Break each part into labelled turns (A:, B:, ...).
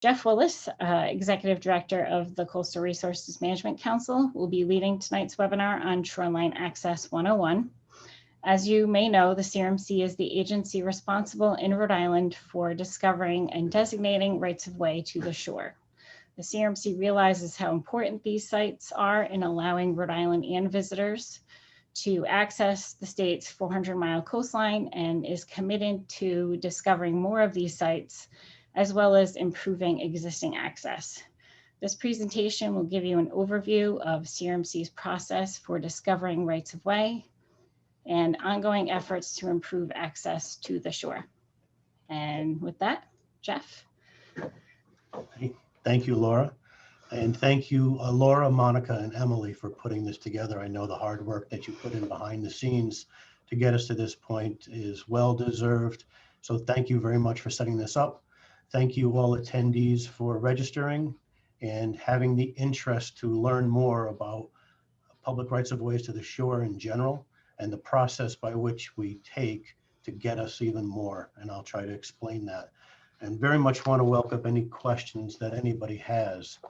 A: Jeff Willis, Executive Director of the Coastal Resources Management Council, will be leading tonight's webinar on Shoreline Access 101. As you may know, the CRMC is the agency responsible in Rhode Island for discovering and designating rights of way to the shore. The CRMC realizes how important these sites are in allowing Rhode Island and visitors to access the state's 400-mile coastline and is committed to discovering more of these sites, as well as improving existing access. This presentation will give you an overview of CRMC's process for discovering rights of way and ongoing efforts to improve access to the shore. And with that, Jeff.
B: Thank you, Laura. And thank you, Laura, Monica, and Emily for putting this together. I know the hard work that you put in behind the scenes to get us to this point is well deserved. So thank you very much for setting this up. Thank you all attendees for registering and having the interest to learn more about public rights of ways to the shore in general and the process by which we take to get us even more. And I'll try to explain that. And very much want to welcome any questions that anybody has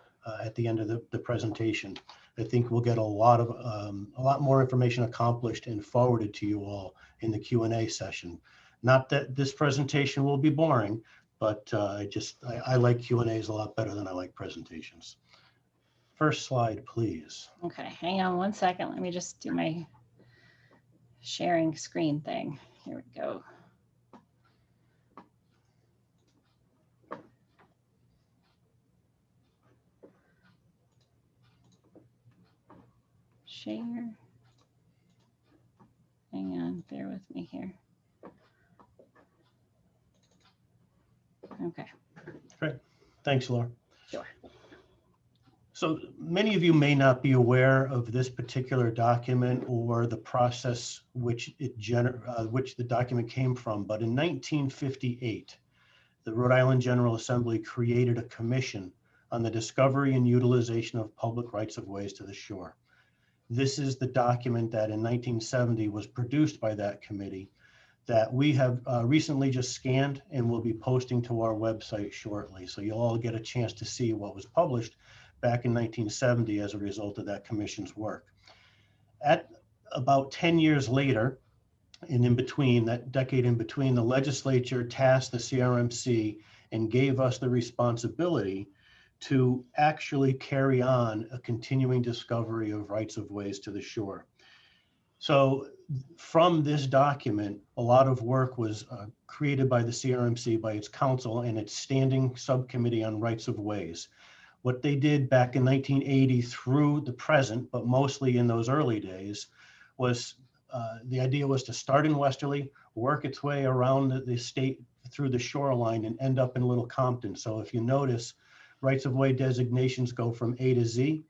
B: at the end of the presentation. I think we'll get a lot more information accomplished and forwarded to you all in the Q&A session. Not that this presentation will be boring, but I like Q&As a lot better than I like presentations. First slide, please.
A: Okay, hang on one second. Let me just do my sharing screen thing. Here we go. Share. Hang on, bear with me here. Okay.
B: Great. Thanks, Laura.
A: Sure.
B: So many of you may not be aware of this particular document or the process which the document came from, but in 1958, the Rhode Island General Assembly created a commission on the discovery and utilization of public rights of ways to the shore. This is the document that in 1970 was produced by that committee that we have recently just scanned and will be posting to our website shortly. So you'll all get a chance to see what was published back in 1970 as a result of that commission's work. At about 10 years later, and in between, that decade in between, the legislature tasked the CRMC and gave us the responsibility to actually carry on a continuing discovery of rights of ways to the shore. So from this document, a lot of work was created by the CRMC, by its council and its standing subcommittee on rights of ways. What they did back in 1980 through the present, but mostly in those early days, was the idea was to start in Westerly, work its way around the state through the shoreline and end up in Little Compton. So if you notice, rights of way designations go from A to Z,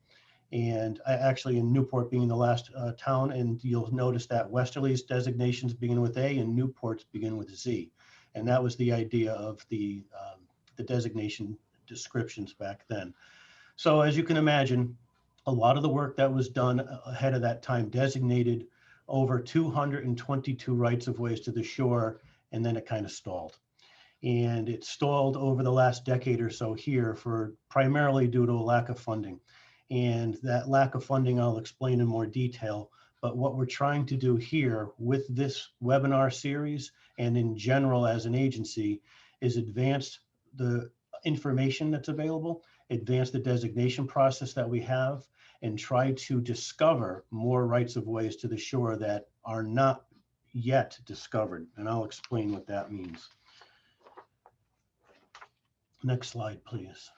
B: and actually in Newport being the last town, and you'll notice that Westerly's designations begin with A and Newport's begin with Z. And that was the idea of the designation descriptions back then. So as you can imagine, a lot of the work that was done ahead of that time designated over 222 rights of ways to the shore, and then it kind of stalled. And it stalled over the last decade or so here for primarily due to a lack of funding. And that lack of funding I'll explain in more detail, but what we're trying to do here with this webinar series and in general as an agency is advance the information that's available, advance the designation process that we have, and try to discover more rights of ways to the shore that are not yet discovered. And I'll explain what that means. Next slide, please.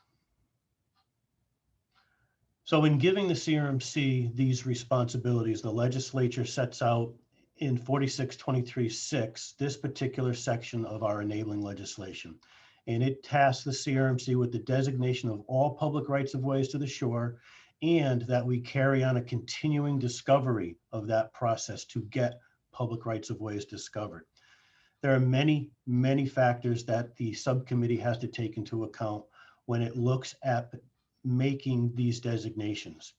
B: So in giving the CRMC these responsibilities, the legislature sets out in 4623.6 this particular section of our enabling legislation. And it tasks the CRMC with the designation of all public rights of ways to the shore, and that we carry on a continuing discovery of that process to get public rights of ways discovered. There are many, many factors that the subcommittee has to take into account when it looks at making these designations.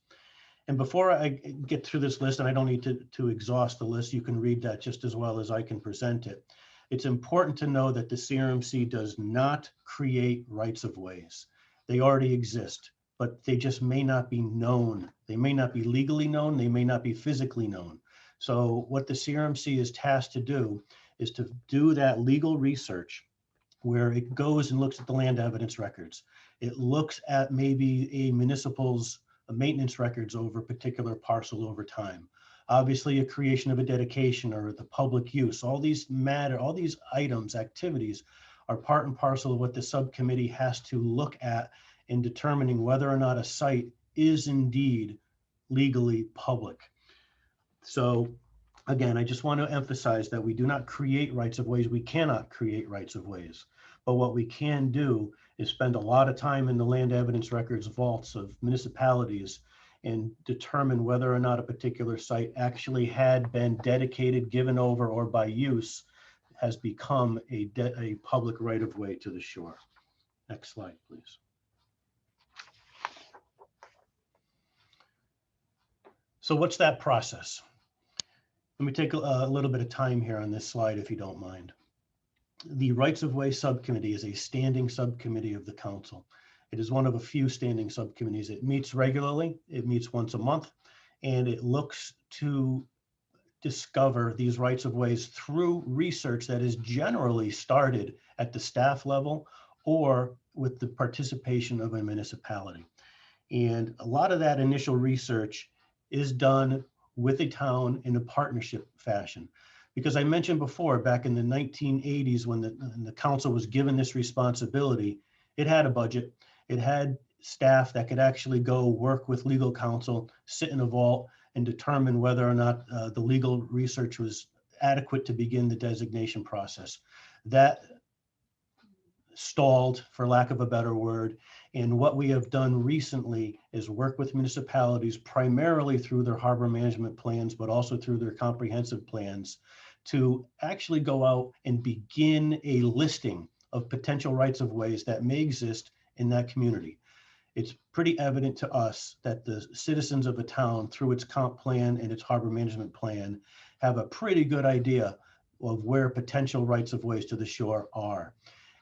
B: And before I get through this list, and I don't need to exhaust the list, you can read that just as well as I can present it. It's important to know that the CRMC does not create rights of ways. They already exist, but they just may not be known. They may not be legally known. They may not be physically known. So what the CRMC is tasked to do is to do that legal research where it goes and looks at the land evidence records. It looks at maybe a municipal's maintenance records over a particular parcel over time. Obviously, a creation of a dedication or the public use, all these matter, all these items, activities are part and parcel of what the subcommittee has to look at in determining whether or not a site is indeed legally public. So again, I just want to emphasize that we do not create rights of ways. We cannot create rights of ways. But what we can do is spend a lot of time in the land evidence records vaults of municipalities and determine whether or not a particular site actually had been dedicated, given over, or by use has become a public right of way to the shore. Next slide, please. So what's that process? Let me take a little bit of time here on this slide, if you don't mind. The Rights of Way Subcommittee is a standing subcommittee of the council. It is one of a few standing subcommittees. It meets regularly. It meets once a month, and it looks to discover these rights of ways through research that is generally started at the staff level or with the participation of a municipality. And a lot of that initial research is done with a town in a partnership fashion. Because I mentioned before, back in the 1980s, when the council was given this responsibility, it had a budget, it had staff that could actually go work with legal counsel, sit in a vault, and determine whether or not the legal research was adequate to begin the designation process. That stalled, for lack of a better word. And what we have done recently is work with municipalities primarily through their harbor management plans, but also through their comprehensive plans, to actually go out and begin a listing of potential rights of ways that may exist in that community. It's pretty evident to us that the citizens of a town, through its comp plan and its harbor management plan, have a pretty good idea of where potential rights of ways to the shore are.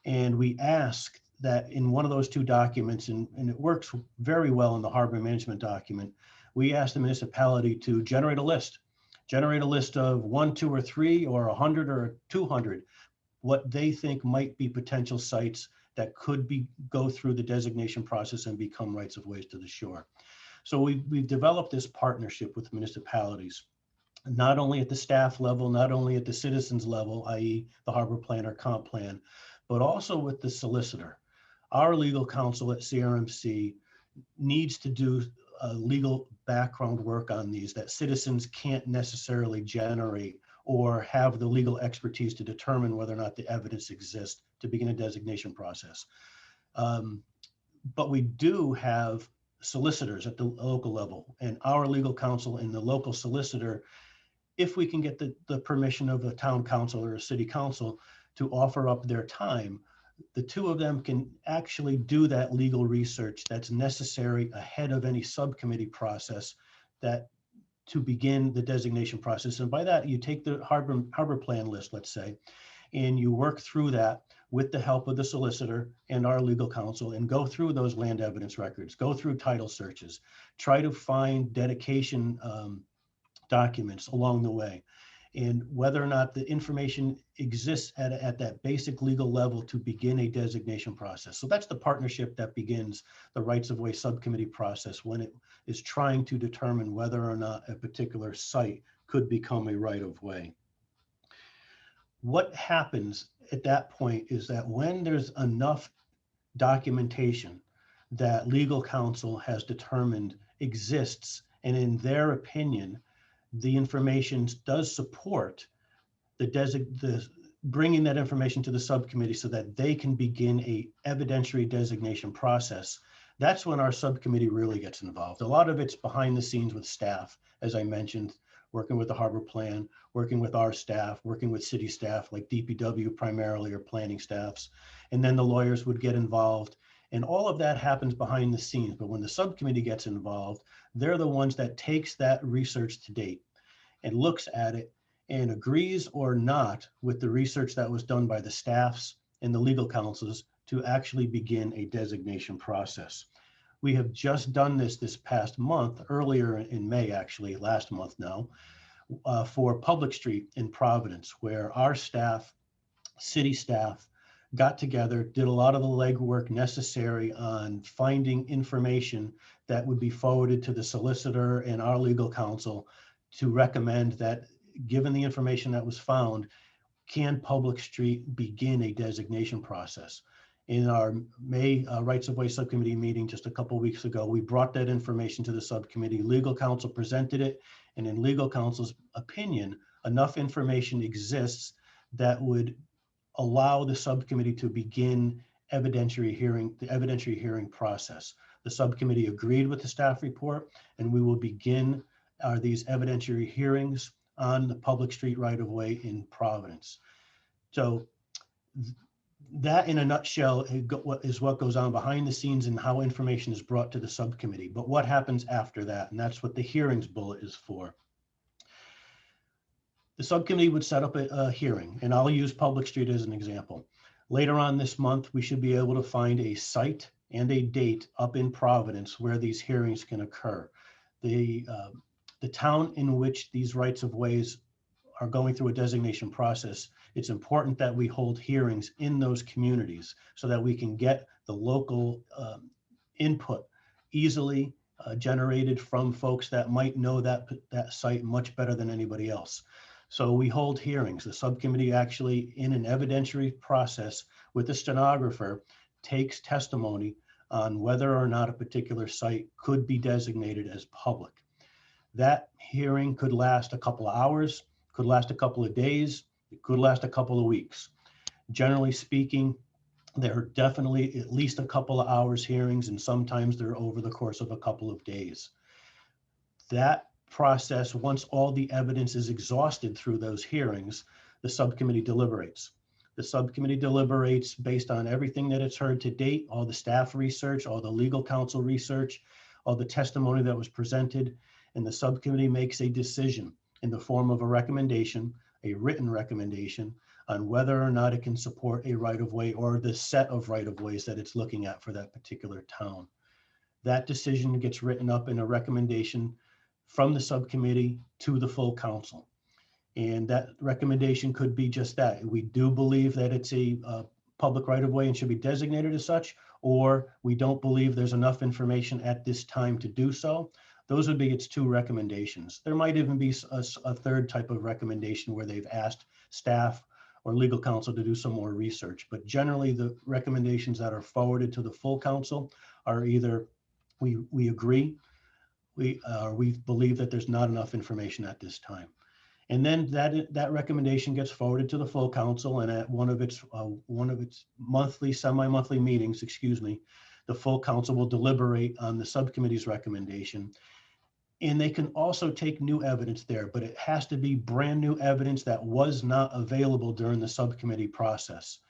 B: And we ask that in one of those two documents, and it works very well in the harbor management document, we ask the municipality to generate a list of 1, 2, or 3, or 100 or 200, what they think might be potential sites that could go through the designation process and become rights of ways to the shore. So we've developed this partnership with municipalities, not only at the staff level, not only at the citizens level, i.e. the harbor plan or comp plan, but also with the solicitor. Our legal counsel at CRMC needs to do legal background work on these that citizens can't necessarily generate or have the legal expertise to determine whether or not the evidence exists to begin a designation process. But we do have solicitors at the local level, and our legal counsel and the local solicitor, if we can get the permission of a town council or a city council to offer up their time, the two of them can actually do that legal research that's necessary ahead of any subcommittee process to begin the designation process. And by that, you take the harbor plan list, let's say, and you work through that with the help of the solicitor and our legal counsel, and go through those land evidence records, go through title searches, try to find dedication documents along the way, and whether or not the information exists at that basic legal level to begin a designation process. So that's the partnership that begins the rights of way subcommittee process when it is trying to determine whether or not a particular site could become a right of way. What happens at that point is that when there's enough documentation that legal counsel has determined exists, and in their opinion, the information does support the bringing that information to the subcommittee so that they can begin a evidentiary designation process, that's when our subcommittee really gets involved. A lot of it's behind the scenes with staff, as I mentioned, working with the harbor plan, working with our staff, working with city staff like DPW primarily, or planning staffs, and then the lawyers would get involved. And all of that happens behind the scenes. But when the subcommittee gets involved, they're the ones that takes that research to date and looks at it and agrees or not with the research that was done by the staffs and the legal counsels to actually begin a designation process. We have just done this past month, earlier in May, actually, last month now, for Public Street in Providence, where our staff, city staff, got together, did a lot of the legwork necessary on finding information that would be forwarded to the solicitor and our legal counsel to recommend that, given the information that was found, can Public Street begin a designation process? In our May Rights of Way Subcommittee meeting just a couple of weeks ago, we brought that information to the subcommittee. Legal counsel presented it, and in legal counsel's opinion, enough information exists that would allow the subcommittee to begin the evidentiary hearing process. The subcommittee agreed with the staff report, and we will begin these evidentiary hearings on the Public Street right-of-way in Providence. So that, in a nutshell, is what goes on behind the scenes and how information is brought to the subcommittee. But what happens after that? And that's what the hearings bullet is for. The subcommittee would set up a hearing, and I'll use Public Street as an example. Later on this month, we should be able to find a site and a date up in Providence where these hearings can occur. The town in which these rights of ways are going through a designation process, it's important that we hold hearings in those communities so that we can get the local input easily generated from folks that might know that site much better than anybody else. So we hold hearings. The subcommittee actually, in an evidentiary process with the stenographer, takes testimony on whether or not a particular site could be designated as public. That hearing could last a couple of hours, could last a couple of days, it could last a couple of weeks. Generally speaking, there are definitely at least a couple of hours hearings, and sometimes they're over the course of a couple of days. That process, once all the evidence is exhausted through those hearings, the subcommittee deliberates. The subcommittee deliberates based on everything that it's heard to date, all the staff research, all the legal counsel research, all the testimony that was presented, and the subcommittee makes a decision in the form of a recommendation, a written recommendation, on whether or not it can support a right-of-way or the set of right-of-ways that it's looking at for that particular town. That decision gets written up in a recommendation from the subcommittee to the full council. And that recommendation could be just that. We do believe that it's a public right-of-way and should be designated as such, or we don't believe there's enough information at this time to do so. Those would be its two recommendations. There might even be a third type of recommendation where they've asked staff or legal counsel to do some more research. But generally, the recommendations that are forwarded to the full council are either we agree, we believe that there's not enough information at this time. And then that recommendation gets forwarded to the full council, and at one of its monthly, semi-monthly meetings, the full council will deliberate on the subcommittee's recommendation. And they can also take new evidence there, but it has to be brand new evidence that was not available during the subcommittee process.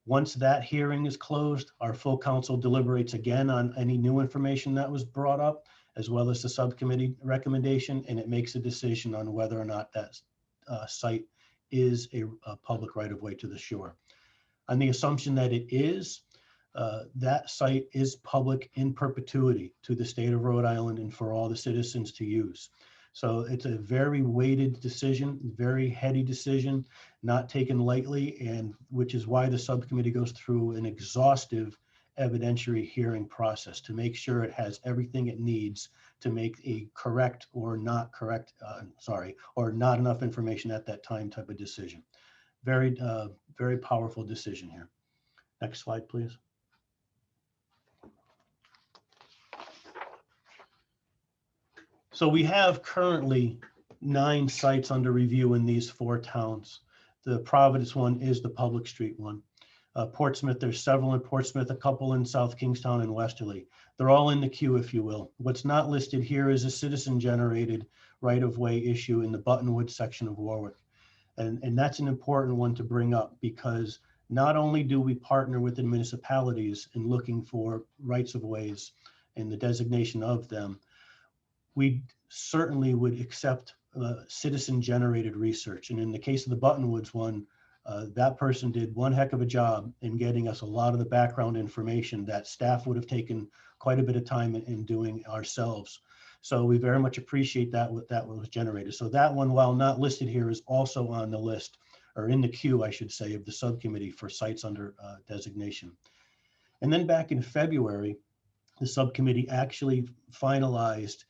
B: Once that hearing is closed, our full council deliberates again on any new information that was brought up, as well as the subcommittee recommendation, and it makes a decision on whether or not that site is a public right-of-way to the shore. On the assumption that it is, that site is public in perpetuity to the state of Rhode Island and for all the citizens to use. So it's a very weighted decision, very heady decision, not taken lightly, and which is why the subcommittee goes through an exhaustive evidentiary hearing process to make sure it has everything it needs to make a correct or not correct, or not enough information at that time type of decision. Very, very powerful decision here. Next slide, please. So we have currently 9 sites under review in these 4 towns. The Providence one is the Public Street one. Portsmouth, there's several in Portsmouth, a couple in South Kingstown and Westerly. They're all in the queue, if you will. What's not listed here is a citizen-generated right-of-way issue in the Buttonwood section of Warwick. And that's an important one to bring up, because not only do we partner with the municipalities in looking for rights of ways and the designation of them, we certainly would accept citizen-generated research. And in the case of the Buttonwoods one, That person did one heck of a job in getting us a lot of the background information that staff would have taken quite a bit of time in doing ourselves. So we very much appreciate that was generated. So that one, while not listed here, is also on the list, or in the queue, I should say, of the subcommittee for sites under designation. And then back in February, the subcommittee actually finalized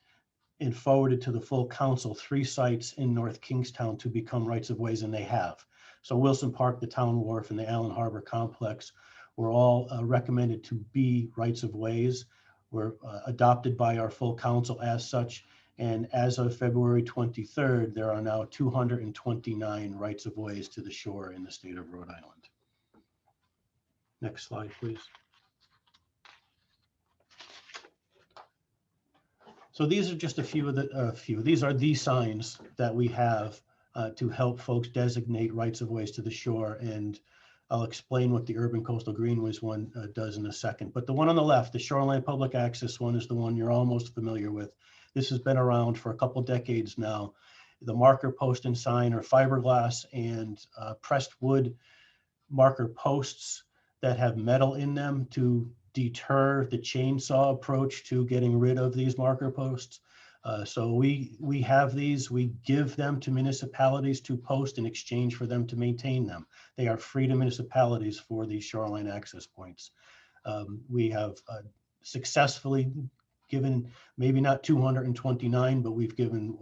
B: and forwarded to the full council 3 sites in North Kingstown to become rights of ways, and they have. So Wilson Park, the Town Wharf, and the Allen Harbor Complex were all recommended to be rights of ways, were adopted by our full council as such. And as of February 23rd, there are now 229 rights of ways to the shore in the state of Rhode Island. Next slide, please. So these are just a few of the these are the signs that we have to help folks designate rights of ways to the shore. And I'll explain what the Urban Coastal Greenways one does in a second. But the one on the left, the Shoreline Public Access one, is the one you're almost familiar with. This has been around for a couple decades now. The marker post and sign are fiberglass and pressed wood marker posts that have metal in them to deter the chainsaw approach to getting rid of these marker posts. So we have these, we give them to municipalities to post in exchange for them to maintain them. They are free to municipalities for these shoreline access points. We have successfully given, maybe not 229, but we've given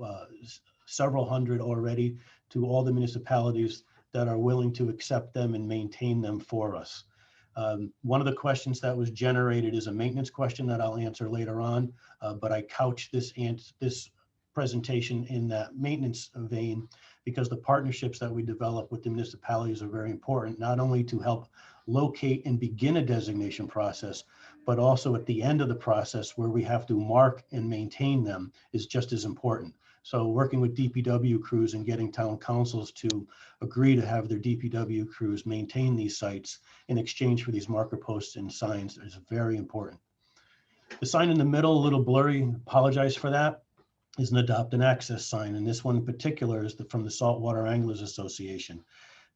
B: several hundred already to all the municipalities that are willing to accept them and maintain them for us. One of the questions that was generated is a maintenance question that I'll answer later on, but I couch this presentation in that maintenance vein because the partnerships that we develop with the municipalities are very important, not only to help locate and begin a designation process, but also at the end of the process where we have to mark and maintain them is just as important. So working with DPW crews and getting town councils to agree to have their DPW crews maintain these sites in exchange for these marker posts and signs is very important. The sign in the middle, a little blurry, apologize for that, is an adopt and access sign. And this one in particular is from the Saltwater Anglers Association.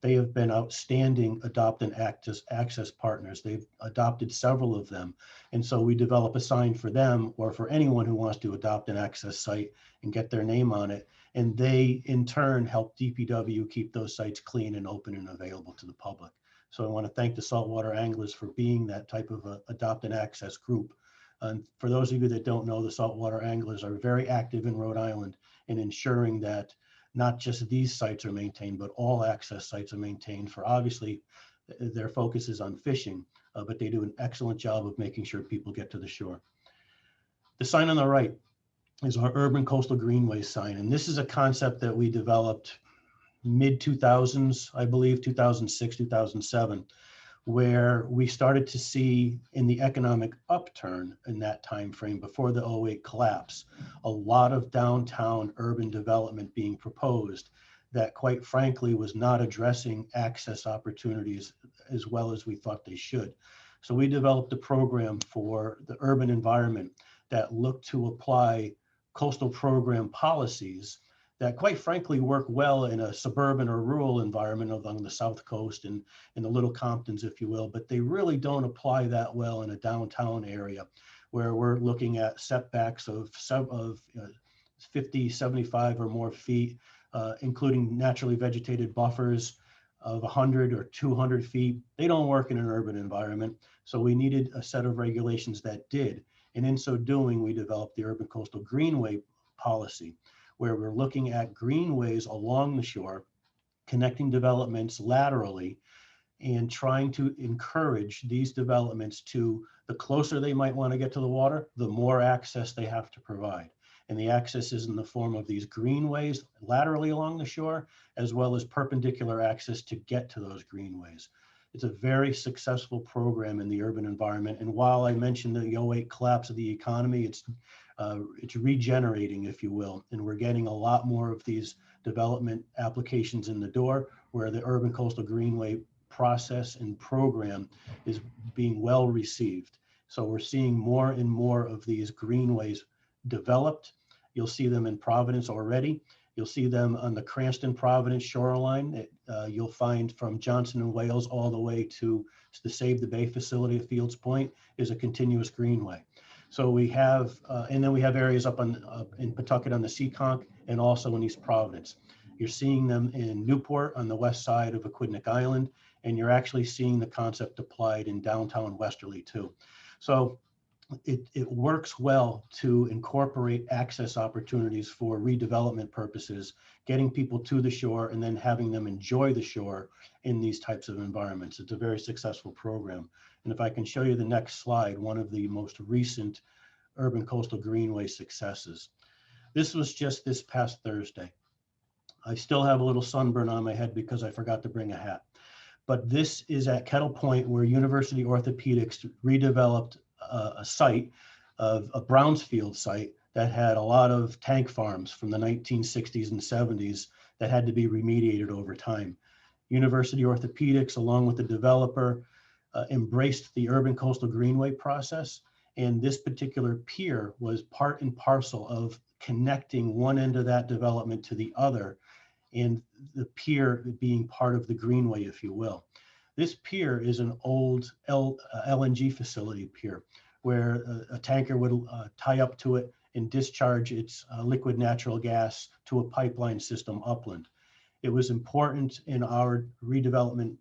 B: They have been outstanding adopt and access partners. They've adopted several of them. And so we develop a sign for them or for anyone who wants to adopt an access site and get their name on it. And they in turn help DPW keep those sites clean and open and available to the public. So I want to thank the Saltwater Anglers for being that type of adopt and access group. And for those of you that don't know, the Saltwater Anglers are very active in Rhode Island in ensuring that not just these sites are maintained, but all access sites are maintained. For obviously their focus is on fishing, but they do an excellent job of making sure people get to the shore. The sign on the right is our Urban Coastal Greenways sign. And this is a concept that we developed mid 2000s, I believe, 2006, 2007, where we started to see in the economic upturn in that time frame before the 2008 collapse, a lot of downtown urban development being proposed that quite frankly was not addressing access opportunities as well as we thought they should. So we developed a program for the urban environment that looked to apply coastal program policies that quite frankly work well in a suburban or rural environment along the South Coast and in the Little Comptons, if you will, but they really don't apply that well in a downtown area where we're looking at setbacks of 50, 75 or more feet, including naturally vegetated buffers of 100 or 200 feet. They don't work in an urban environment. So we needed a set of regulations that did. And in so doing, we developed the Urban Coastal Greenway policy, where we're looking at greenways along the shore, connecting developments laterally, and trying to encourage these developments to, the closer they might want to get to the water, the more access they have to provide. And the access is in the form of these greenways laterally along the shore, as well as perpendicular access to get to those greenways. It's a very successful program in the urban environment. And while I mentioned the 2008 collapse of the economy, it's regenerating, if you will, and we're getting a lot more of these development applications in the door where the Urban Coastal Greenway process and program is being well received. So we're seeing more and more of these greenways developed. You'll see them in Providence already. You'll see them on the Cranston Providence shoreline. You'll find from Johnson and Wales all the way to the Save the Bay facility at Fields Point is a continuous greenway. So we have, and then we have areas up in Pawtucket on the Seekonk and also in East Providence. You're seeing them in Newport on the west side of Aquidneck Island, and you're actually seeing the concept applied in downtown Westerly too. So it works well to incorporate access opportunities for redevelopment purposes, getting people to the shore and then having them enjoy the shore in these types of environments. It's a very successful program. And if I can show you the next slide, one of the most recent urban coastal greenway successes. This was just this past Thursday. I still have a little sunburn on my head because I forgot to bring a hat. But this is at Kettle Point, where University Orthopedics redeveloped a site, of a Brownsfield site that had a lot of tank farms from the 1960s and 70s that had to be remediated over time. University Orthopedics, along with the developer, embraced the urban coastal greenway process. And this particular pier was part and parcel of connecting one end of that development to the other, and the pier being part of the greenway, if you will. This pier is an old LNG facility pier where a tanker would tie up to it and discharge its liquid natural gas to a pipeline system upland. It was important in our redevelopment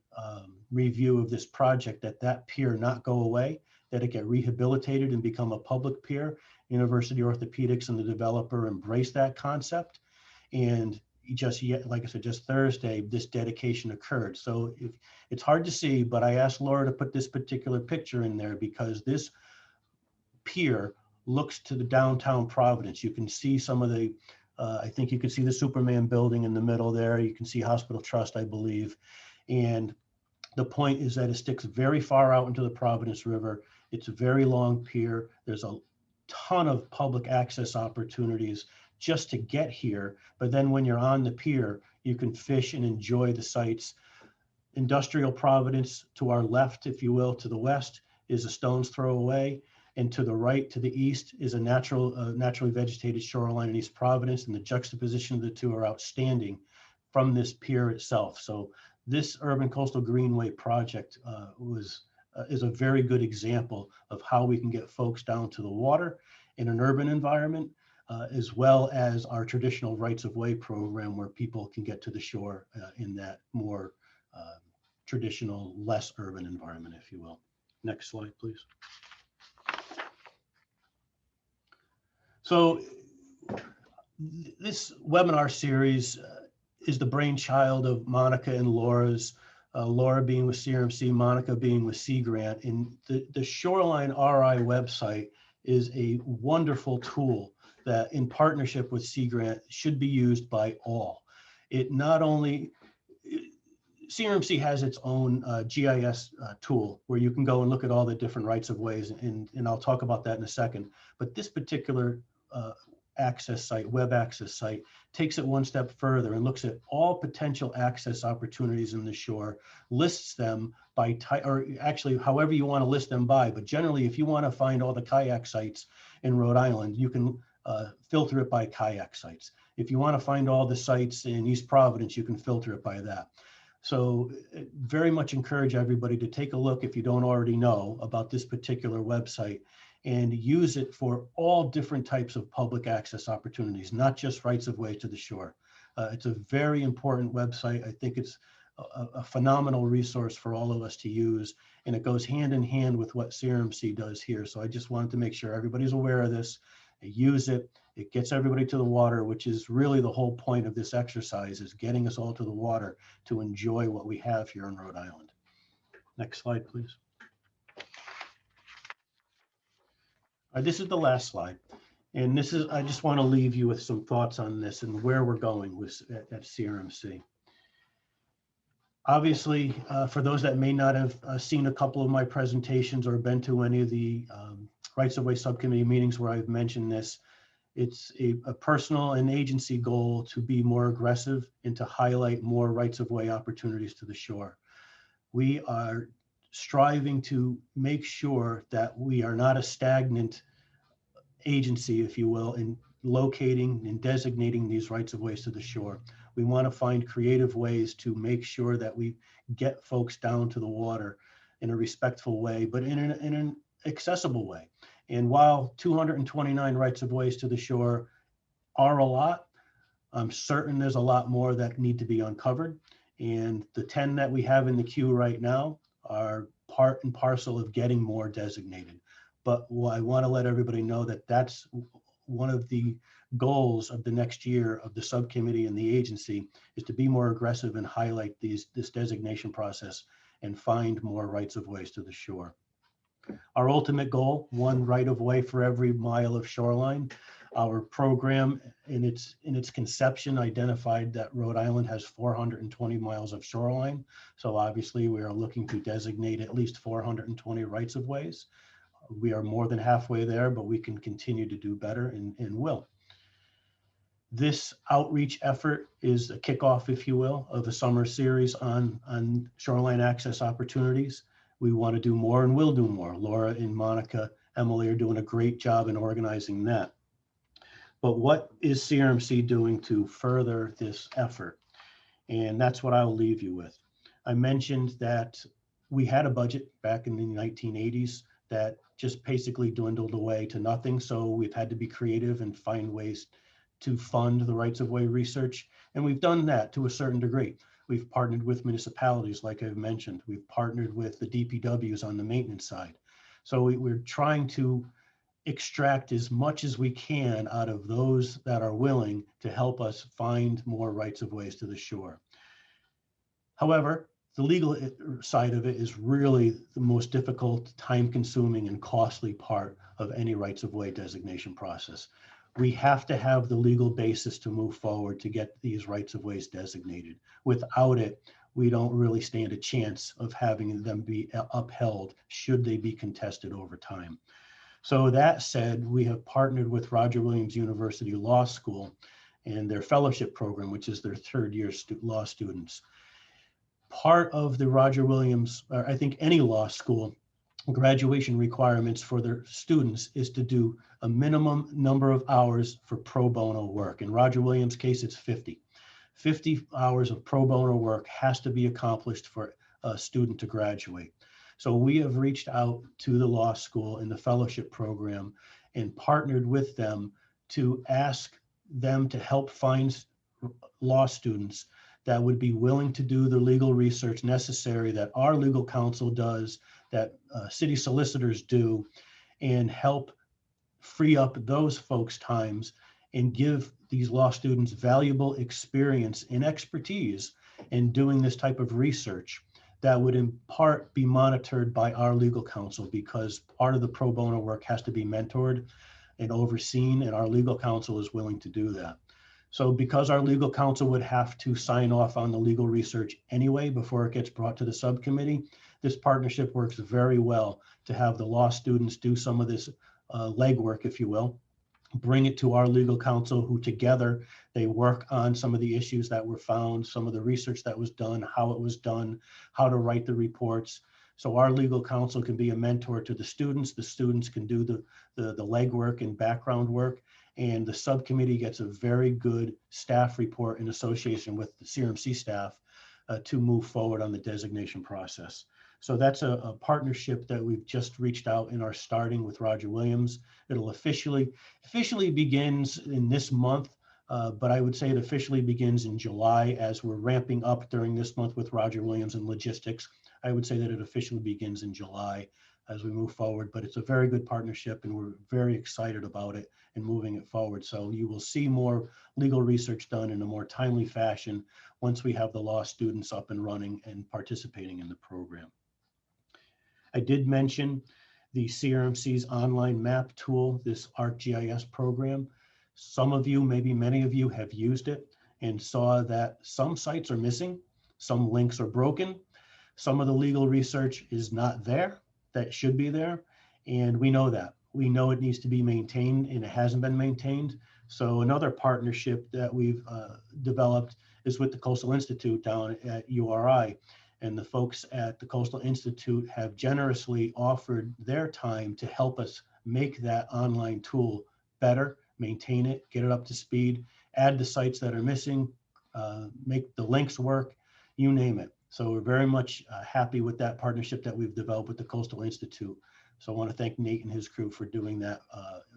B: review of this project that that pier not go away, that it get rehabilitated and become a public pier. University Orthopedics and the developer embraced that concept. And just yet, like I said, just Thursday, this dedication occurred. So if, it's hard to see, but I asked Laura to put this particular picture in there because this pier looks to the downtown Providence. You can see some of the, I think you can see the Superman building in the middle there. You can see Hospital Trust, I believe. And the point is that it sticks very far out into the Providence River. It's a very long pier. There's a ton of public access opportunities just to get here. But then when you're on the pier, you can fish and enjoy the sights. Industrial Providence to our left, if you will, to the west is a stone's throw away. And to the right, to the east, is a naturally vegetated shoreline in East Providence. And the juxtaposition of the two are outstanding from this pier itself. So this urban coastal greenway project is a very good example of how we can get folks down to the water in an urban environment, as well as our traditional rights of way program where people can get to the shore in that more traditional, less urban environment, if you will. Next slide, please. So this webinar series is the brainchild of Monica and Laura's, Laura being with CRMC, Monica being with Sea Grant. And the Shoreline RI website is a wonderful tool that in partnership with Sea Grant should be used by all. It not only, CRMC has its own GIS tool where you can go and look at all the different rights of ways, and I'll talk about that in a second. But this particular access site, web access site, takes it one step further and looks at all potential access opportunities in the shore, lists them by type, or actually however you want to list them by, but generally if you want to find all the kayak sites in Rhode Island, you can filter it by kayak sites. If you want to find all the sites in East Providence, you can filter it by that. So very much encourage everybody to take a look, if you don't already know about this particular website, and use it for all different types of public access opportunities, not just rights of way to the shore. It's a very important website. I think it's a phenomenal resource for all of us to use, and it goes hand in hand with what CRMC does here. So I just wanted to make sure everybody's aware of this. Use it. It gets everybody to the water, which is really the whole point of this exercise, is getting us all to the water to enjoy what we have here in Rhode Island. Next slide, please. This is the last slide. And this is, I just want to leave you with some thoughts on this and where we're going with at CRMC. Obviously, for those that may not have seen a couple of my presentations or been to any of the Rights of Way subcommittee meetings where I've mentioned this, it's a personal and agency goal to be more aggressive and to highlight more rights of way opportunities to the shore. We are striving to make sure that we are not a stagnant agency, if you will, and locating and designating these rights of ways to the shore. We want to find creative ways to make sure that we get folks down to the water in a respectful way, but in an accessible way. And while 229 rights of ways to the shore are a lot, I'm certain there's a lot more that need to be uncovered. And the 10 that we have in the queue right now are part and parcel of getting more designated. But I want to let everybody know that that's one of the goals of the next year of the subcommittee and the agency, is to be more aggressive and highlight this designation process and find more rights of ways to the shore. Our ultimate goal, one right of way for every mile of shoreline. Our program in its conception identified that Rhode Island has 420 miles of shoreline. So obviously we are looking to designate at least 420 rights of ways. We are more than halfway there, but we can continue to do better and will. This outreach effort is a kickoff, if you will, of a summer series on shoreline access opportunities. We want to do more and will do more. Laura and Monica, Emily are doing a great job in organizing that. But what is CRMC doing to further this effort? And that's what I'll leave you with. I mentioned that we had a budget back in the 1980s that just basically dwindled away to nothing. So we've had to be creative and find ways to fund the rights of way research. And we've done that to a certain degree. We've partnered with municipalities, like I've mentioned. We've partnered with the DPWs on the maintenance side. So we're trying to extract as much as we can out of those that are willing to help us find more rights of ways to the shore. However, the legal side of it is really the most difficult, time-consuming, and costly part of any rights of way designation process. We have to have the legal basis to move forward to get these rights of ways designated. Without it, we don't really stand a chance of having them be upheld should they be contested over time. So that said, we have partnered with Roger Williams University Law School and their fellowship program, which is their third-year law students. Part of the Roger Williams, or I think any law school, graduation requirements for their students is to do a minimum number of hours for pro bono work. In Roger Williams' case, it's 50. 50 hours of pro bono work has to be accomplished for a student to graduate. So we have reached out to the law school in the fellowship program and partnered with them to ask them to help find law students that would be willing to do the legal research necessary that our legal counsel does, that city solicitors do, and help free up those folks' times and give these law students valuable experience and expertise in doing this type of research that would in part be monitored by our legal counsel, because part of the pro bono work has to be mentored and overseen, and our legal counsel is willing to do that. So because our legal counsel would have to sign off on the legal research anyway before it gets brought to the subcommittee, this partnership works very well to have the law students do some of this legwork, if you will, bring it to our legal counsel, who together they work on some of the issues that were found, some of the research that was done, how it was done, how to write the reports. So our legal counsel can be a mentor to the students can do the legwork and background work, and the subcommittee gets a very good staff report in association with the CRMC staff to move forward on the designation process. So that's a partnership that we've just reached out and are starting with Roger Williams. It'll officially begins in this month, but I would say it officially begins in July as we're ramping up during this month with Roger Williams and logistics. I would say that it officially begins in July as we move forward, but it's a very good partnership and we're very excited about it and moving it forward. So you will see more legal research done in a more timely fashion once we have the law students up and running and participating in the program. I did mention the CRMC's online map tool, this ArcGIS program. Some of you, maybe many of you, have used it and saw that some sites are missing, some links are broken, some of the legal research is not there that should be there, and we know that. We know it needs to be maintained and it hasn't been maintained. So another partnership that we've developed is with the Coastal Institute down at URI. And the folks at the Coastal Institute have generously offered their time to help us make that online tool better, maintain it, get it up to speed, add the sites that are missing, make the links work, you name it. So we're very much happy with that partnership that we've developed with the Coastal Institute. So I want to thank Nate and his crew for doing that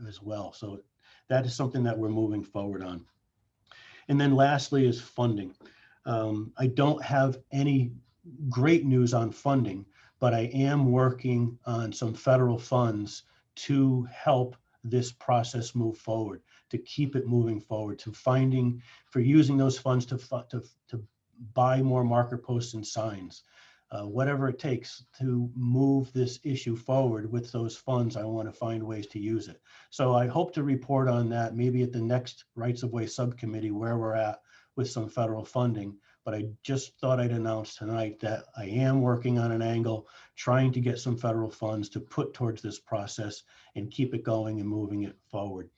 B: as well. So that is something that we're moving forward on. And then lastly is funding. I don't have any great news on funding, but I am working on some federal funds to help this process move forward, to keep it moving forward, for using those funds to buy more marker posts and signs. Whatever it takes to move this issue forward with those funds, I want to find ways to use it. So I hope to report on that maybe at the next Rights of Way subcommittee where we're at with some federal funding. But I just thought I'd announce tonight that I am working on an angle, trying to get some federal funds to put towards this process and keep it going and moving it forward.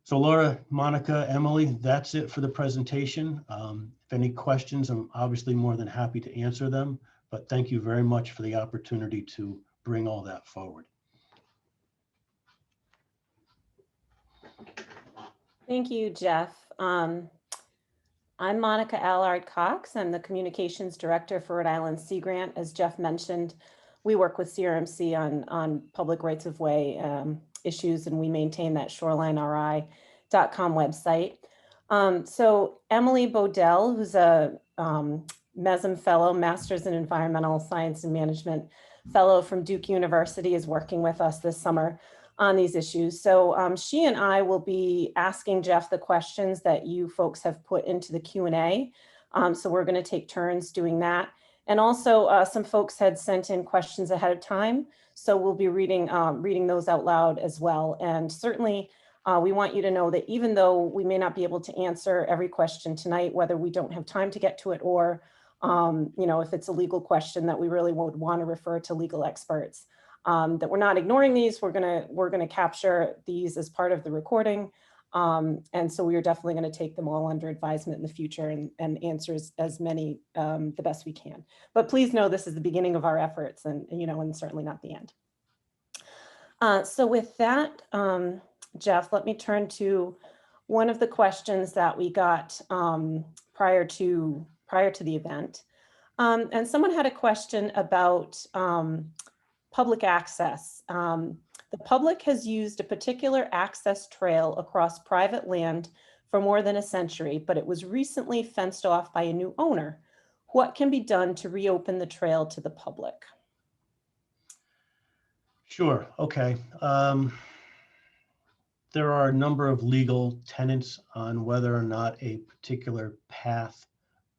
B: So Laura, Monica, Emily, that's it for the presentation. If any questions, I'm obviously more than happy to answer them, but thank you very much for the opportunity to bring all that forward.
C: Thank you, Jeff. I'm Monica Allard Cox. I'm the Communications Director for Rhode Island Sea Grant. As Jeff mentioned, we work with CRMC on public rights of way issues, and we maintain that shorelineri.com website. So Emily Bodell, who's a MESM Fellow, Master's in Environmental Science and Management Fellow from Duke University, is working with us this summer on these issues. So she and I will be asking Jeff the questions that you folks have put into the Q&A. So we're going to take turns doing that. And also some folks had sent in questions ahead of time. So we'll be reading those out loud as well. And certainly we want you to know that even though we may not be able to answer every question tonight, whether we don't have time to get to it or if it's a legal question that we really would want to refer to legal experts, that we're not ignoring these. We're gonna capture these as part of the recording. And so we are definitely going to take them all under advisement in the future and answer as many the best we can. But please know this is the beginning of our efforts and certainly not the end. So with that, Jeff, let me turn to one of the questions that we got prior to the event. And someone had a question about public access. The public has used a particular access trail across private land for more than a century, but it was recently fenced off by a new owner. What can be done to reopen the trail to the public?
B: Sure, okay. There are a number of legal tenets on whether or not a particular path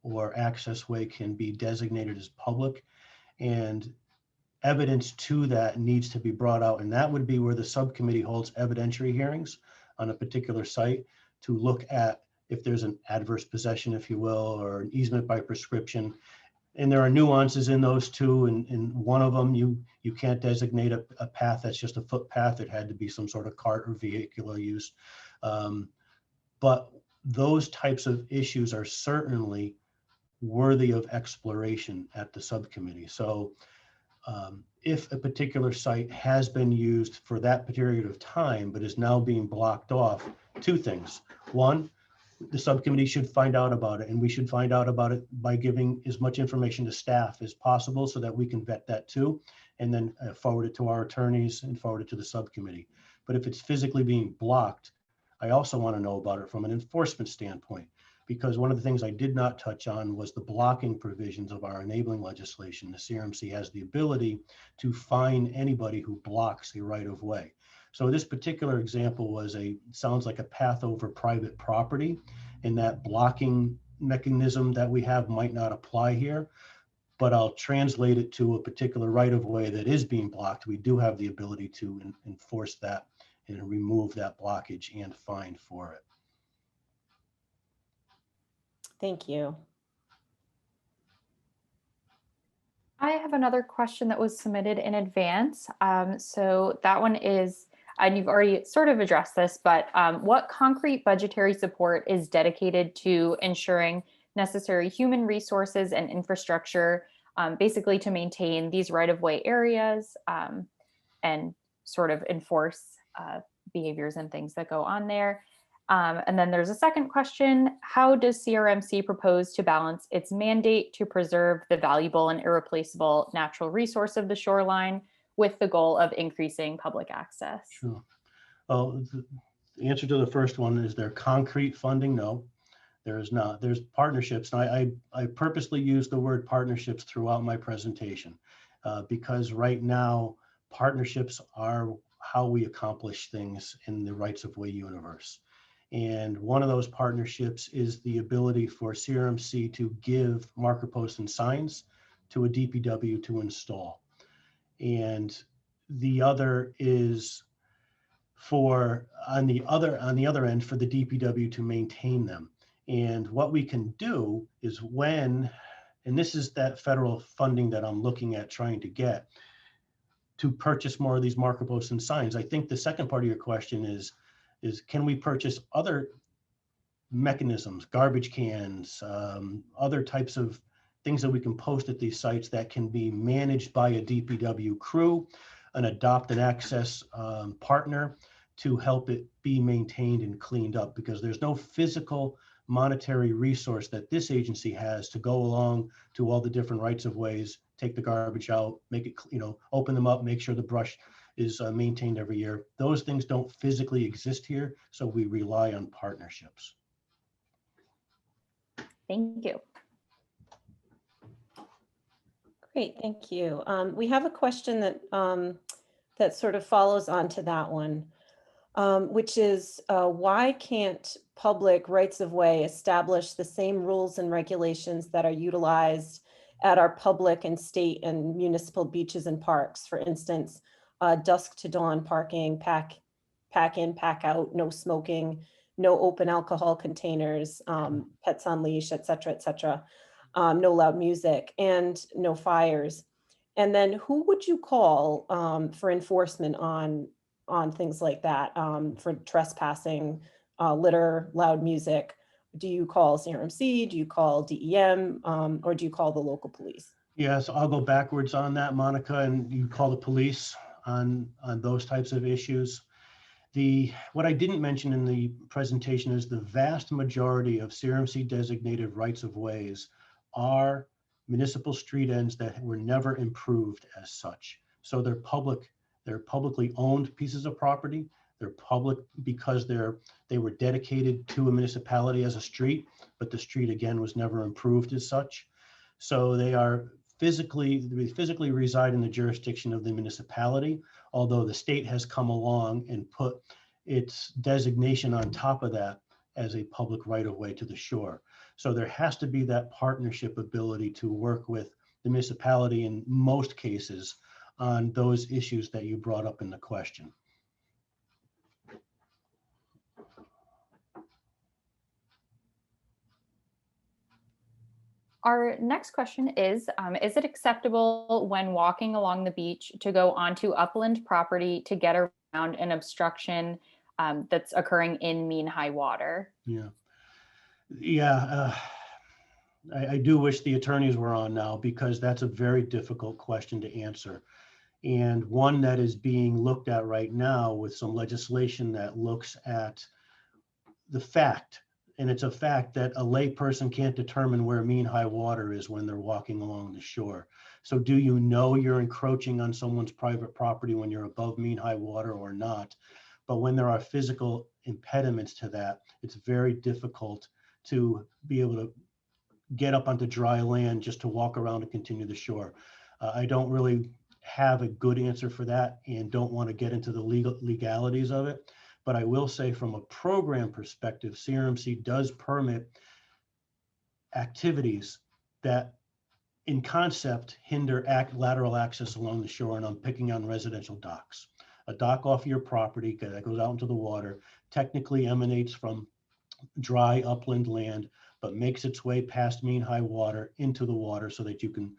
B: or access way can be designated as public, and evidence to that needs to be brought out, and that would be where the subcommittee holds evidentiary hearings on a particular site to look at if there's an adverse possession, if you will, or an easement by prescription. And there are nuances in those two, and one of them, you can't designate a path that's just a footpath. It had to be some sort of cart or vehicular use. But those types of issues are certainly worthy of exploration at the subcommittee. So if a particular site has been used for that period of time, but is now being blocked off, two things. One, the subcommittee should find out about it, and we should find out about it by giving as much information to staff as possible so that we can vet that too, and then forward it to our attorneys and forward it to the subcommittee. But if it's physically being blocked, I also want to know about it from an enforcement standpoint, because one of the things I did not touch on was the blocking provisions of our enabling legislation. The CRMC has the ability to fine anybody who blocks a right of way. So this particular example sounds like a path over private property, and that blocking mechanism that we have might not apply here, but I'll translate it to a particular right of way that is being blocked. We do have the ability to enforce that and remove that blockage and fine for it.
C: Thank you.
D: I have another question that was submitted in advance. So that one is, and you've already sort of addressed this, but what concrete budgetary support is dedicated to ensuring necessary human resources and infrastructure, basically to maintain these right-of-way areas and sort of enforce behaviors and things that go on there. And then there's a second question. How does CRMC propose to balance its mandate to preserve the valuable and irreplaceable natural resource of the shoreline with the goal of increasing public access?
B: Sure. Well, the answer to the first one is there concrete funding? No, there is not. There's partnerships. And I purposely use the word partnerships throughout my presentation because right now, partnerships are how we accomplish things in the rights of way universe. And one of those partnerships is the ability for CRMC to give marker posts and signs to a DPW to install. And the other is for on the other end for the DPW to maintain them. And what we can do is and this is that federal funding that I'm looking at trying to get to purchase more of these marker posts and signs. I think the second part of your question is can we purchase other mechanisms, garbage cans, other types of things that we can post at these sites that can be managed by a DPW crew, an adopt and access partner to help it be maintained and cleaned up, because there's no physical monetary resource that this agency has to go along to all the different rights of ways, take the garbage out, make it, open them up, make sure the brush is maintained every year. Those things don't physically exist here, so we rely on partnerships.
D: Thank you.
C: Great, thank you. We have a question that that sort of follows on to that one, which is why can't public rights of way establish the same rules and regulations that are utilized at our public and state and municipal beaches and parks? For instance, dusk to dawn parking, pack in, pack out, no smoking, no open alcohol containers, pets on leash, et cetera, no loud music, and no fires. And then who would you call for enforcement on things like that, for trespassing, litter, loud music? Do you call CRMC? Do you call DEM? Or do you call the local police?
B: Yes, I'll go backwards on that, Monica, and you call the police on those types of issues. What I didn't mention in the presentation is the vast majority of CRMC designated rights of ways are municipal street ends that were never improved as such. So they're publicly owned pieces of property. They're public because they were dedicated to a municipality as a street, but the street again was never improved as such. So they physically reside in the jurisdiction of the municipality, although the state has come along and put its designation on top of that as a public right of way to the shore. So there has to be that partnership ability to work with the municipality in most cases on those issues that you brought up in the question.
D: Our next question is it acceptable when walking along the beach to go onto upland property to get around an obstruction that's occurring in mean high water?
B: I do wish the attorneys were on now, because that's a very difficult question to answer, and one that is being looked at right now with some legislation that looks at the fact, and it's a fact, that a lay person can't determine where mean high water is when they're walking along the shore. So do you know you're encroaching on someone's private property when you're above mean high water or not? But when there are physical impediments to that, it's very difficult to be able to get up onto dry land just to walk around and continue the shore. I don't really have a good answer for that and don't want to get into the legalities of it. But I will say, from a program perspective, CRMC does permit activities that in concept hinder lateral access along the shore, and I'm picking on residential docks. A dock off your property that goes out into the water technically emanates from dry upland land, but makes its way past mean high water into the water so that you can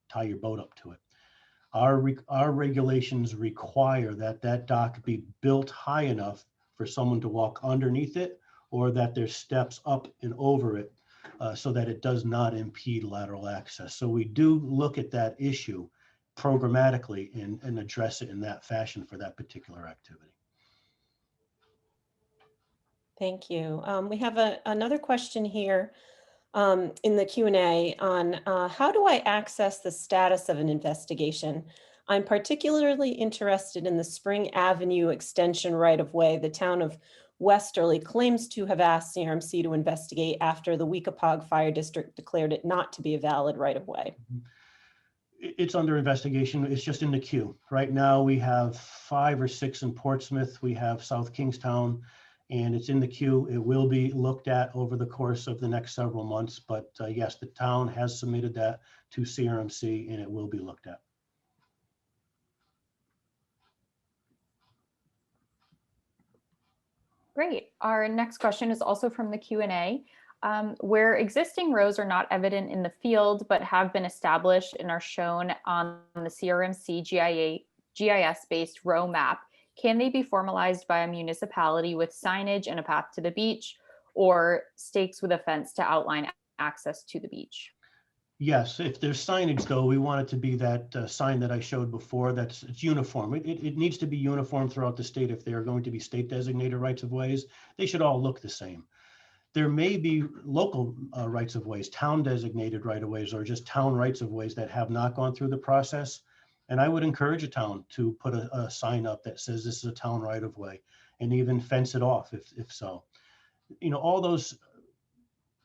B: tie your boat up to it. Our regulations require that dock be built high enough for someone to walk underneath it, or that there's steps up and over it so that it does not impede lateral access. So we do look at that issue programmatically and address it in that fashion for that particular activity.
C: Thank you. We have another question here in the Q&A on how do I access the status of an investigation? I'm particularly interested in the Spring Avenue extension right-of-way the town of Westerly claims to have asked CRMC to investigate after the Weekapaug Fire District declared it not to be a valid right-of-way.
B: It's under investigation. It's just in the queue. Right now, we have 5 or 6 in Portsmouth. We have South Kingstown, and it's in the queue. It will be looked at over the course of the next several months. But yes, the town has submitted that to CRMC, and it will be looked at.
D: Great. Our next question is also from the Q&A. Where existing rows are not evident in the field, but have been established and are shown on the CRMC GIS-based row map, can they be formalized by a municipality with signage and a path to the beach, or stakes with a fence to outline access to the beach?
B: Yes, if there's signage though, we want it to be that sign that I showed before. It's uniform. It needs to be uniform throughout the state. If they are going to be state designated rights of ways, they should all look the same. There may be local rights of ways, town designated right of ways, or just town rights of ways that have not gone through the process. And I would encourage a town to put a sign up that says this is a town right of way, and even fence it off if so. You know, all those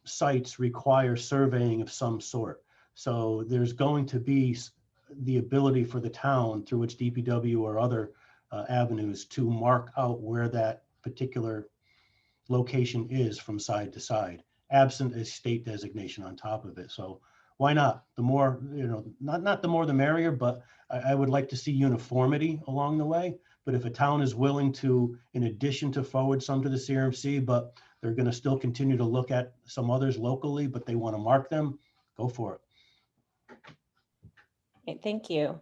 B: sites require surveying of some sort. So there's going to be the ability for the town through its DPW or other avenues to mark out where that particular location is from side to side, absent a state designation on top of it. So why not? The more, you know, not the more the merrier, but I would like to see uniformity along the way. But if a town is willing to, in addition to forward some to the CRMC, but they're going to still continue to look at some others locally, but they want to mark them, go for it.
C: Okay, thank you.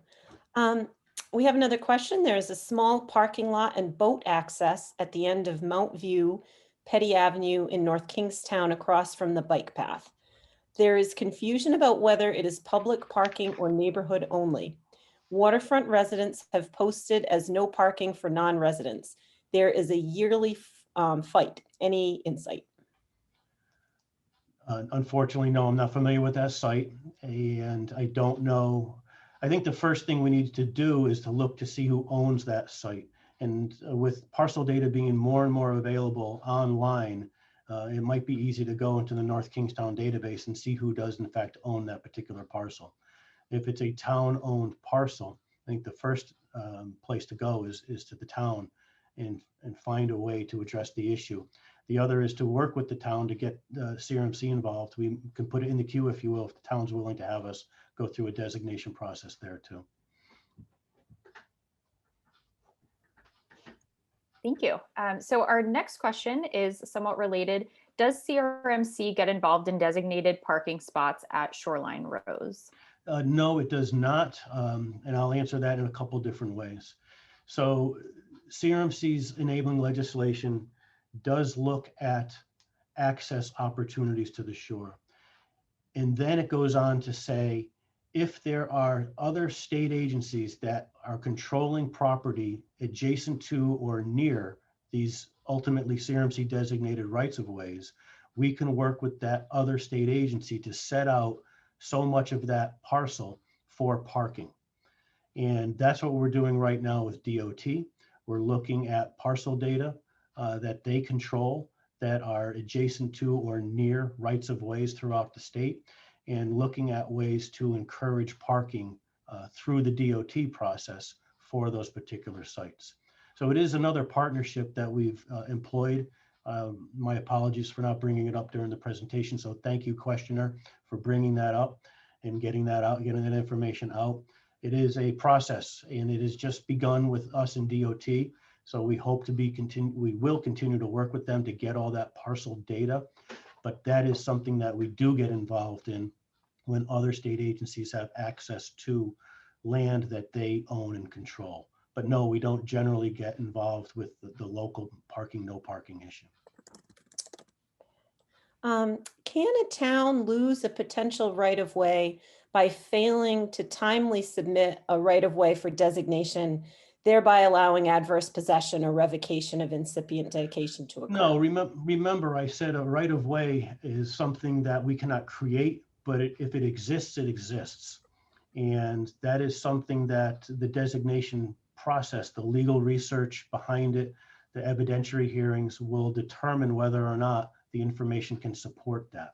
C: We have another question. There is a small parking lot and boat access at the end of Mount View, Petty Avenue in North Kingstown across from the bike path. There is confusion about whether it is public parking or neighborhood only. Waterfront residents have posted as no parking for non-residents. There is a yearly fight. Any insight?
B: Unfortunately, no, I'm not familiar with that site, and I don't know. I think the first thing we need to do is to look to see who owns that site. And with parcel data being more and more available online, it might be easy to go into the North Kingstown database and see who does in fact own that particular parcel. If it's a town-owned parcel, I think the first place to go is to the town and find a way to address the issue. The other is to work with the town to get CRMC involved. We can put it in the queue, if you will, if the town's willing to have us go through a designation process there too.
D: Thank you. So our next question is somewhat related. Does CRMC get involved in designated parking spots at Shoreline rows?
B: No, it does not. And I'll answer that in a couple different ways. So CRMC's enabling legislation does look at access opportunities to the shore. And then it goes on to say, if there are other state agencies that are controlling property adjacent to or near these ultimately CRMC designated rights of ways, we can work with that other state agency to set out so much of that parcel for parking. And that's what we're doing right now with DOT. We're looking at parcel data that they control that are adjacent to or near rights of ways throughout the state, and looking at ways to encourage parking through the DOT process for those particular sites. So it is another partnership that we've employed. My apologies for not bringing it up during the presentation. So thank you, questioner, for bringing that up and getting that out, getting that information out. It is a process, and it has just begun with us in DOT. So we hope to we will continue to work with them to get all that parcel data. But that is something that we do get involved in when other state agencies have access to land that they own and control. But no, we don't generally get involved with the local parking, no parking issue.
C: Can a town lose a potential right-of-way by failing to timely submit a right-of-way for designation thereby allowing adverse possession or revocation of incipient dedication to occur.
B: No, remember I said a right of way is something that we cannot create, but if it exists, it exists. And that is something that the designation process, the legal research behind it, the evidentiary hearings will determine whether or not the information can support that.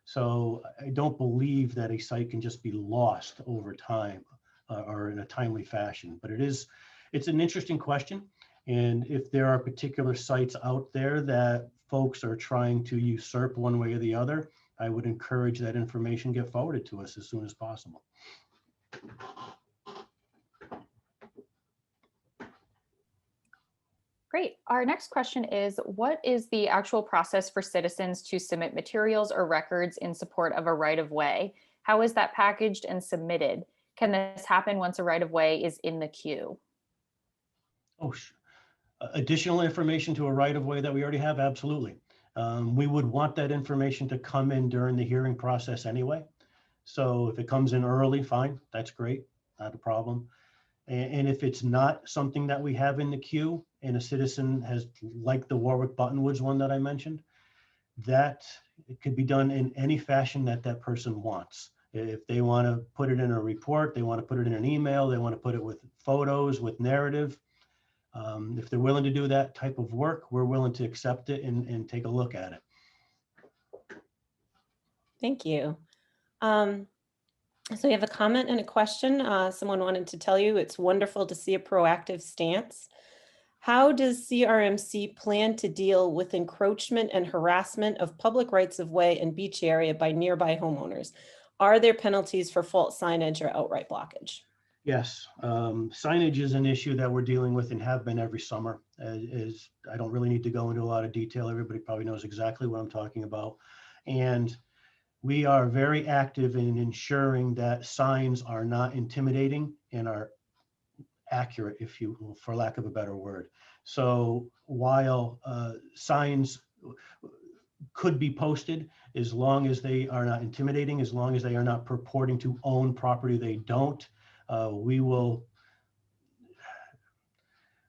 B: So I don't believe that a site can just be lost over time or in a timely fashion, but it's an interesting question. And if there are particular sites out there that folks are trying to usurp one way or the other, I would encourage that information get forwarded to us as soon as possible.
D: Great. Our next question is, what is the actual process for citizens to submit materials or records in support of a right-of-way? How is that packaged and submitted? Can this happen once a right-of-way is in the queue?
B: Oh, additional information to a right-of-way that we already have? Absolutely. We would want that information to come in during the hearing process anyway. So if it comes in early, fine, that's great, not a problem. And if it's not something that we have in the queue and a citizen has, like the Warwick Buttonwoods one that I mentioned, that it could be done in any fashion that that person wants. If they want to put it in a report, they want to put it in an email, they want to put it with photos, with narrative. If they're willing to do that type of work, we're willing to accept it and take a look at it.
C: Thank you. So we have a comment and a question. Someone wanted to tell you it's wonderful to see a proactive stance. How does CRMC plan to deal with encroachment and harassment of public rights of way and beach area by nearby homeowners? Are there penalties for false signage or outright blockage?
B: Yes, signage is an issue that we're dealing with and have been every summer. I don't really need to go into a lot of detail. Everybody probably knows exactly what I'm talking about. And we are very active in ensuring that signs are not intimidating and are accurate, if you will, for lack of a better word. So while signs could be posted, as long as they are not intimidating, as long as they are not purporting to own property they don't, we will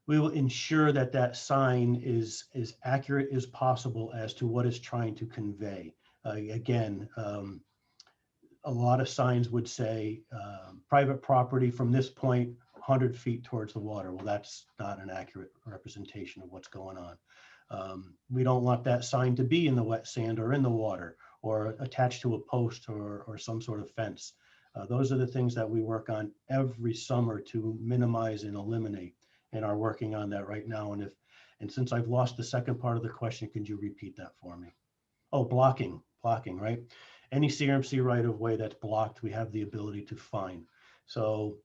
B: ensure that that sign is as accurate as possible as to what it's trying to convey. Again, a lot of signs would say private property from this point 100 feet towards the water. Well, that's not an accurate representation of what's going on. We don't want that sign to be in the wet sand or in the water or attached to a post or some sort of fence. Those are the things that we work on every summer to minimize and eliminate, and are working on that right now. And since I've lost the second part of the question, could you repeat that for me? Oh, blocking, right? Any CRMC right of way that's blocked, we have the ability to fine. So,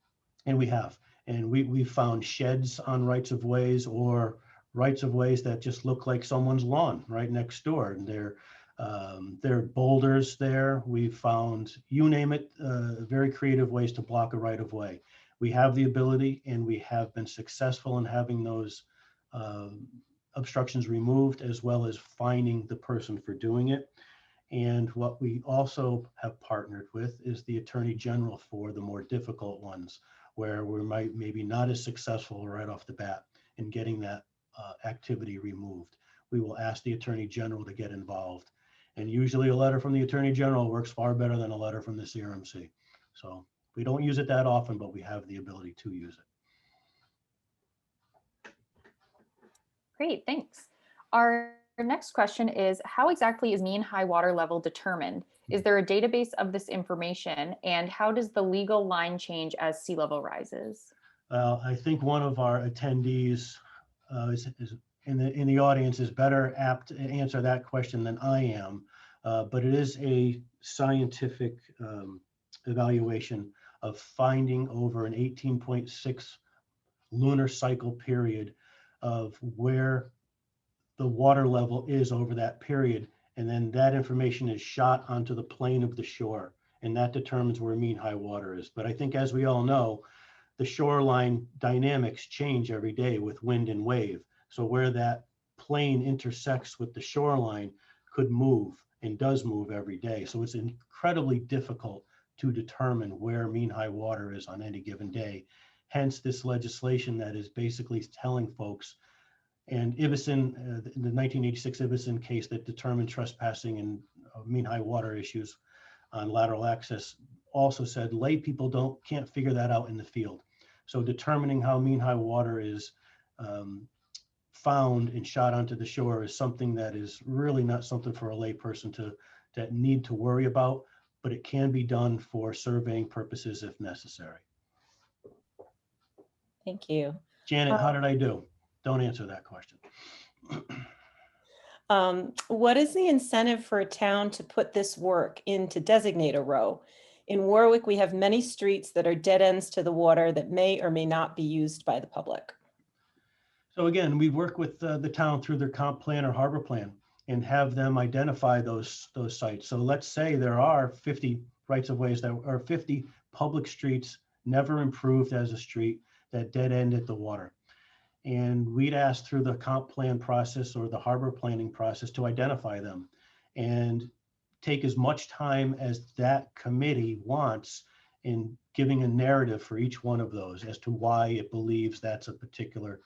B: and we've found sheds on rights of ways or rights of ways that just look like someone's lawn right next door. And there are boulders there. We've found, you name it, very creative ways to block a right of way. We have the ability, and we have been successful in having those obstructions removed, as well as fining the person for doing it. And what we also have partnered with is the Attorney General for the more difficult ones, where we might maybe not as successful right off the bat in getting that activity removed. We will ask the Attorney General to get involved. And usually a letter from the Attorney General works far better than a letter from the CRMC. So we don't use it that often, but we have the ability to use it.
D: Great, thanks. Our next question is, how exactly is mean high water level determined? Is there a database of this information? And how does the legal line change as sea level rises?
B: I think one of our attendees is in the audience is better apt to answer that question than I am, but it is a scientific evaluation of finding over an 18.6 lunar cycle period of where the water level is over that period. And then that information is shot onto the plane of the shore, and that determines where mean high water is. But I think, as we all know, the shoreline dynamics change every day with wind and wave. So where that plane intersects with the shoreline could move and does move every day. So it's incredibly difficult to determine where mean high water is on any given day. hence this legislation that is basically telling folks. And Ibison, the 1986 Ibison case that determined trespassing and mean high water issues on lateral access also said lay people can't figure that out in the field. So determining how mean high water is found and shot onto the shore is something that is really not something for a lay person to need to worry about, but it can be done for surveying purposes if necessary.
C: Thank you.
B: Janet, how did I do? Don't answer that question.
C: What is the incentive for a town to put this work in to designate a row? In Warwick, we have many streets that are dead ends to the water that may or may not be used by the public.
B: So again, we work with the town through their comp plan or harbor plan and have them identify those sites. So let's say there are 50 rights of ways that are 50 public streets never improved as a street that dead end at the water. And we'd ask through the comp plan process or the harbor planning process to identify them and take as much time as that committee wants in giving a narrative for each one of those as to why it believes that's a particular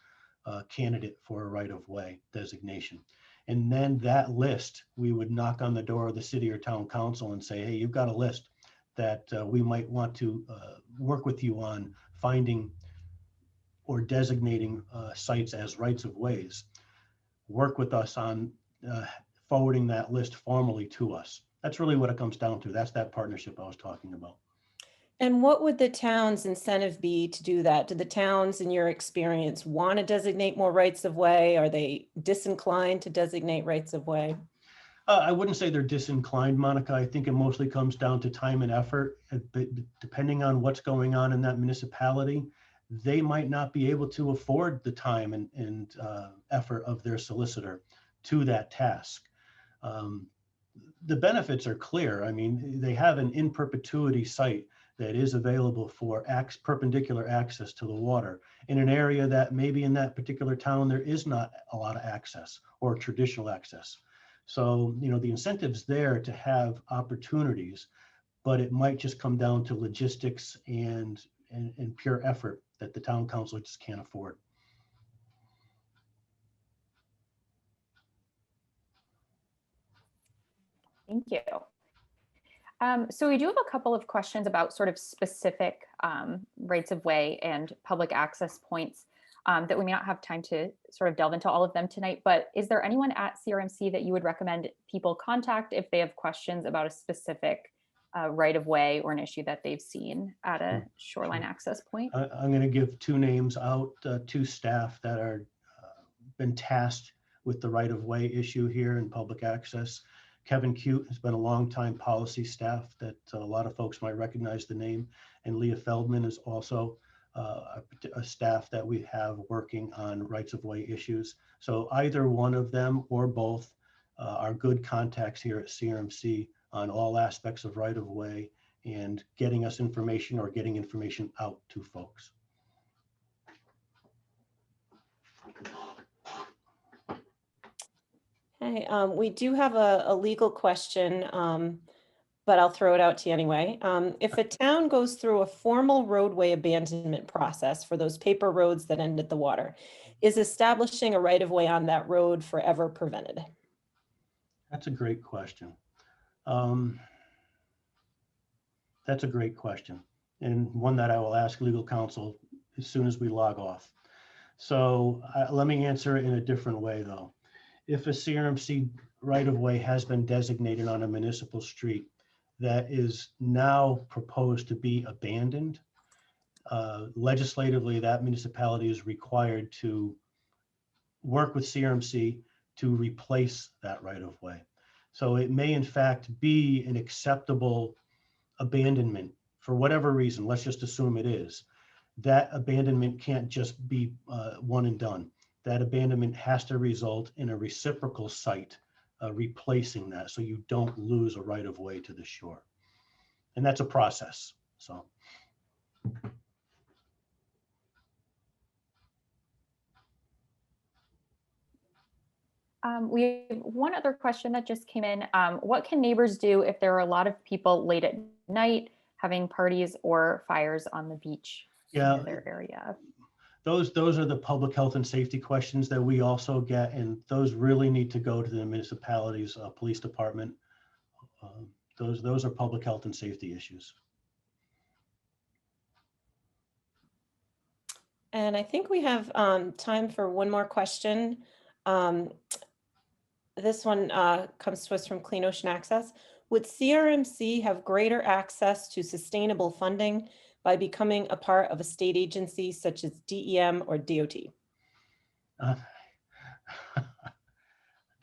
B: candidate for a right-of-way designation. And then that list, we would knock on the door of the city or town council and say, hey, you've got a list that we might want to work with you on finding or designating sites as rights of ways. Work with us on forwarding that list formally to us. That's really what it comes down to. That's that partnership I was talking about.
C: And what would the town's incentive be to do that? Do the towns, in your experience, want to designate more rights of way? Are they disinclined to designate rights of way?
B: I wouldn't say they're disinclined, Monica. I think it mostly comes down to time and effort. Depending on what's going on in that municipality, they might not be able to afford the time and effort of their solicitor to that task. The benefits are clear. I mean, they have an in perpetuity site that is available for perpendicular access to the water in an area that maybe in that particular town there is not a lot of access or traditional access. So, you know, the incentive's there to have opportunities, but it might just come down to logistics and pure effort that the town council just can't afford.
D: Thank you. So we do have a couple of questions about sort of specific rights of way and public access points that we may not have time to sort of delve into all of them tonight, but is there anyone at CRMC that you would recommend people contact if they have questions about a specific right of way or an issue that they've seen at a shoreline access point?
B: I'm going to give two names out, two staff that are been tasked with the right of way issue here in public access. Kevin Cute has been a longtime policy staff that a lot of folks might recognize the name, and Leah Feldman is also a staff that we have working on rights of way issues. So either one of them or both are good contacts here at CRMC on all aspects of right of way and getting us information or getting information out to folks.
C: Okay, we do have a legal question, but I'll throw it out to you anyway. If a town goes through a formal roadway abandonment process for those paper roads that end at the water, is establishing a right of way on that road forever prevented?
B: That's a great question. That's a great question, and one that I will ask legal counsel as soon as we log off. So let me answer it in a different way though. If a CRMC right-of-way has been designated on a municipal street that is now proposed to be abandoned, legislatively, that municipality is required to work with CRMC to replace that right-of-way. So it may in fact be an acceptable abandonment for whatever reason. Let's just assume it is. That abandonment can't just be one and done. That abandonment has to result in a reciprocal site replacing that, so you don't lose a right of way to the shore. And that's a process. So.
D: We have one other question that just came in. What can neighbors do if there are a lot of people late at night having parties or fires on the beach?
B: Yeah.
D: Another area.
B: Those are the public health and safety questions that we also get, and those really need to go to the municipalities, police department. Those are public health and safety issues.
C: And I think we have time for one more question. This one comes to us from Clean Ocean Access. Would CRMC have greater access to sustainable funding by becoming a part of a state agency such as DEM or DOT?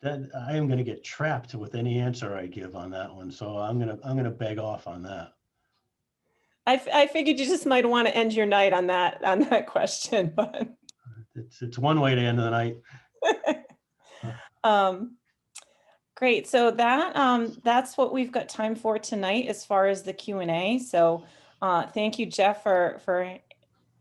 B: That I am going to get trapped with any answer I give on that one, so I'm gonna beg off on that.
C: I figured you just might want to end your night on that question, but
B: It's one way to end the night.
C: Great. So that's what we've got time for tonight as far as the Q&A. So thank you, Jeff, for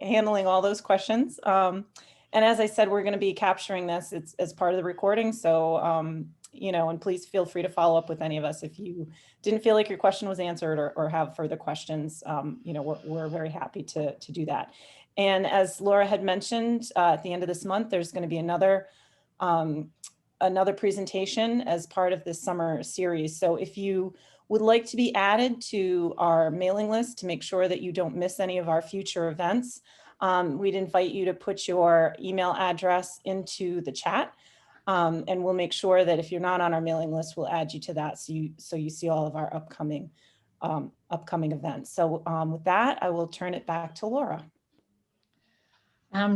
C: handling all those questions. And as I said, we're going to be capturing this as part of the recording. So, and please feel free to follow up with any of us if you didn't feel like your question was answered or have further questions. We're very happy to do that. And as Laura had mentioned, at the end of this month, there's going to be another presentation as part of this summer series. So if you would like to be added to our mailing list to make sure that you don't miss any of our future events, we'd invite you to put your email address into the chat, and we'll make sure that if you're not on our mailing list, we'll add you to that so you see all of our upcoming events. So with that, I will turn it back to Laura.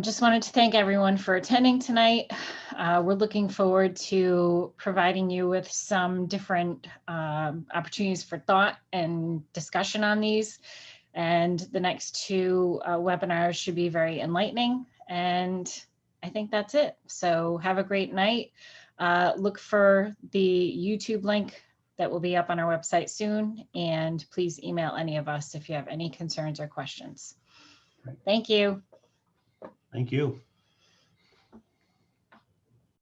A: Just wanted to thank everyone for attending tonight. We're looking forward to providing you with some different opportunities for thought and discussion on these. And the next two webinars should be very enlightening. And I think that's it. So have a great night. Look for the YouTube link that will be up on our website soon. And please email any of us if you have any concerns or questions. Thank you.
B: Thank you.